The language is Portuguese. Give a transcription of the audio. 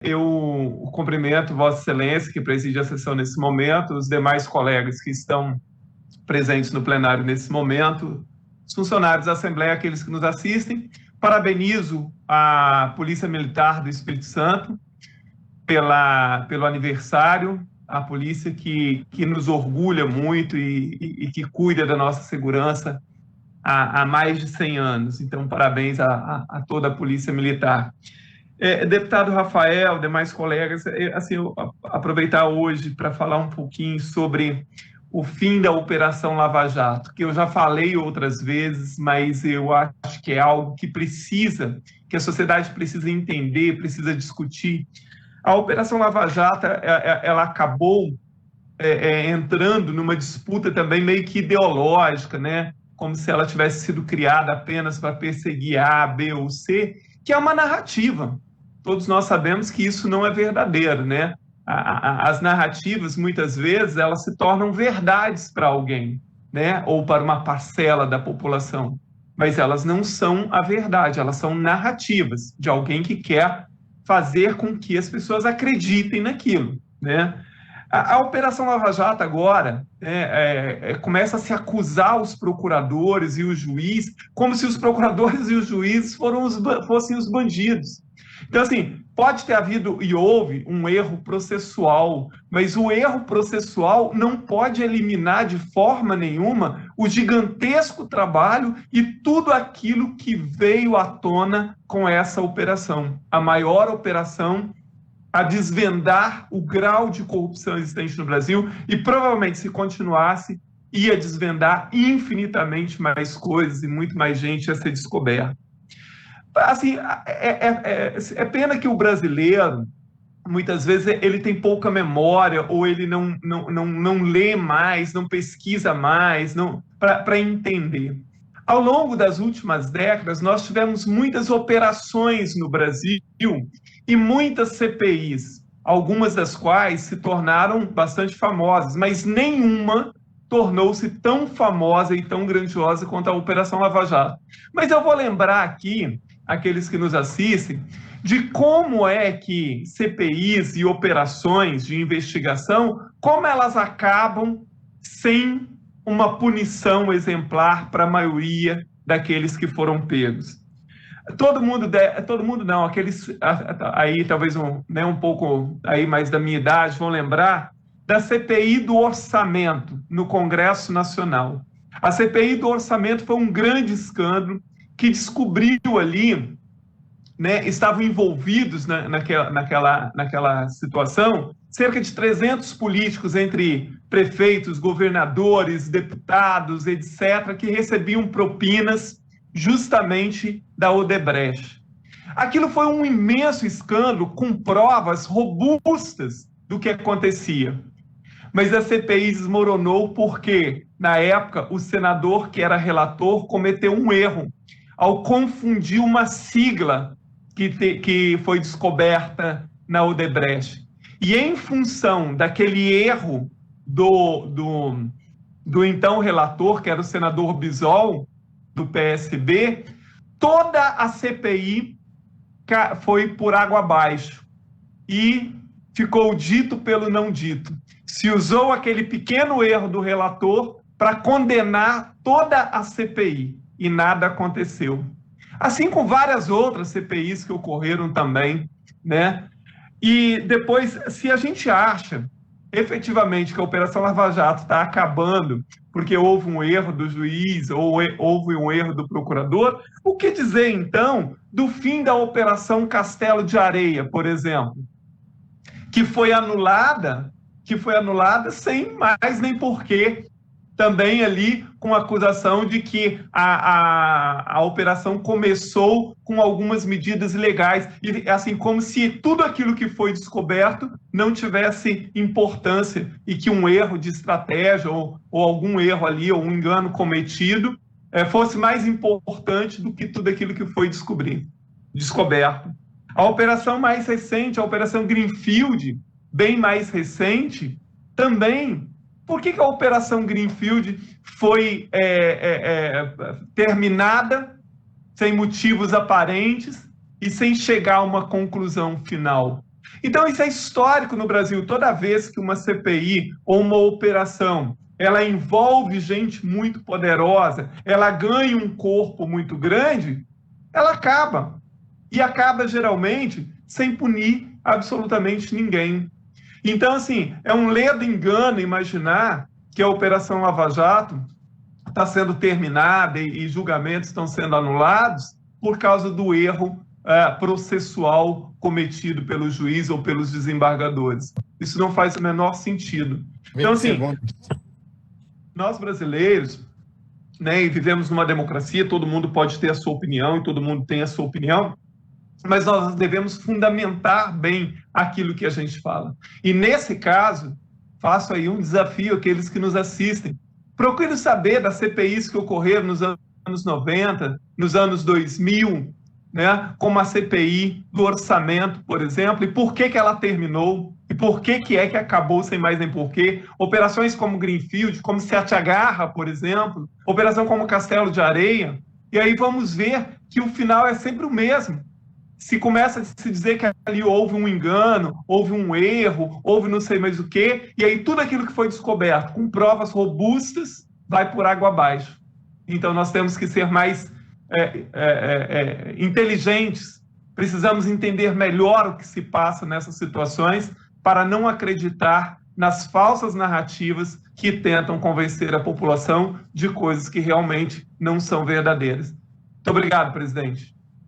Eu cumprimento Vossa Excelência, que preside a sessão nesse momento, os demais colegas que estão presentes no plenário nesse momento, os funcionários da Assembleia, aqueles que nos assistem. Parabenizo a Polícia Militar do Espírito Santo pelo aniversário, a polícia que nos orgulha muito e que cuida da nossa segurança há mais de 100 anos. Então, parabéns a toda a Polícia Militar. Deputado Rafael, demais colegas, assim, eu aproveitar hoje para falar um pouquinho sobre o fim da Operação Lava Jato, que eu já falei outras vezes, mas eu acho que é algo que a sociedade precisa entender, precisa discutir. A Operação Lava Jato, ela acabou entrando numa disputa também meio que ideológica, né? Como se ela tivesse sido criada apenas para perseguir A, B ou C, que é uma narrativa. Todos nós sabemos que isso não é verdadeiro, né? As narrativas, muitas vezes, elas se tornam verdades para alguém, né? Ou para uma parcela da população. Mas elas não são a verdade, elas são narrativas de alguém que quer fazer com que as pessoas acreditem naquilo, né? A Operação Lava Jato agora começa a se acusar os procuradores e o juiz, como se os procuradores e os juízes fossem os bandidos. Então, assim, pode ter havido e houve um erro processual, mas o erro processual não pode eliminar de forma nenhuma o gigantesco trabalho e tudo aquilo que veio à tona com essa operação. A maior operação a desvendar o grau de corrupção existente no Brasil e provavelmente, se continuasse, ia desvendar infinitamente mais coisas e muito mais gente a ser descoberta. Assim, é pena que o brasileiro, muitas vezes, ele tem pouca memória ou ele não lê mais, não pesquisa mais para entender. Ao longo das últimas décadas, nós tivemos muitas operações no Brasil e muitas CPIs, algumas das quais se tornaram bastante famosas, mas nenhuma tornou-se tão famosa e tão grandiosa quanto a Operação Lava Jato. Mas eu vou lembrar aqui, aqueles que nos assistem, de como é que CPIs e operações de investigação, como elas acabam sem uma punição exemplar para a maioria daqueles que foram pegos. Todo mundo não, aqueles aí talvez um pouco aí mais da minha idade vão lembrar da CPI do orçamento no Congresso Nacional. A CPI do orçamento foi um grande escândalo que descobriu ali, né, estavam envolvidos naquela situação cerca de 300 políticos, entre prefeitos, governadores, deputados, etc., que recebiam propinas justamente da Odebrecht. Aquilo foi um imenso escândalo com provas robustas do que acontecia. Mas a CPI desmoronou porque, na época, o senador que era relator cometeu um erro ao confundir uma sigla que foi descoberta na Odebrecht. E em função daquele erro do então relator, que era o senador Bisol, do PSB, toda a CPI foi por água abaixo. E ficou dito pelo não dito. Se usou aquele pequeno erro do relator para condenar toda a CPI. E nada aconteceu. Assim com várias outras CPIs que ocorreram também, né? E depois, se a gente acha efetivamente que a Operação Lava Jato está acabando porque houve um erro do juiz ou houve um erro do procurador, o que dizer, então, do fim da Operação Castelo de Areia, por exemplo, que foi anulada sem mais nem porquê, também ali com a acusação de que a operação começou com algumas medidas ilegais, e assim, como se tudo aquilo que foi descoberto não tivesse importância e que um erro de estratégia ou algum erro ali, ou um engano cometido, fosse mais importante do que tudo aquilo que foi descoberto. A operação mais recente, a Operação Greenfield, bem mais recente, também. Por que a Operação Greenfield foi terminada sem motivos aparentes e sem chegar a uma conclusão final? Então, isso é histórico no Brasil. Toda vez que uma CPI ou uma operação ela envolve gente muito poderosa, ela ganha um corpo muito grande, ela acaba. E acaba, geralmente, sem punir absolutamente ninguém. Então, assim, é um ledo engano imaginar que a Operação Lava Jato está sendo terminada e julgamentos estão sendo anulados por causa do erro processual cometido pelo juiz ou pelos desembargadores. Isso não faz o menor sentido. Então, assim, nós brasileiros, né, e vivemos numa democracia, todo mundo pode ter a sua opinião e todo mundo tem a sua opinião, mas nós devemos fundamentar bem aquilo que a gente fala. E nesse caso, faço aí um desafio àqueles que nos assistem. Procure saber das CPIs que ocorreram nos anos 90, nos anos 2000, né, como a CPI do orçamento, por exemplo, e por que ela terminou, e por que é que acabou sem mais nem porquê. Operações como Greenfield, como Sete Agarra, por exemplo, operação como Castelo de Areia, e aí vamos ver que o final é sempre o mesmo. Se começa a se dizer que ali houve um engano, houve um erro, houve não sei mais o quê, e aí tudo aquilo que foi descoberto com provas robustas vai por água abaixo. Então nós temos que ser mais inteligentes, precisamos entender melhor o que se passa nessas situações para não acreditar nas falsas narrativas que tentam convencer a população de coisas que realmente não são verdadeiras. Muito obrigado, presidente.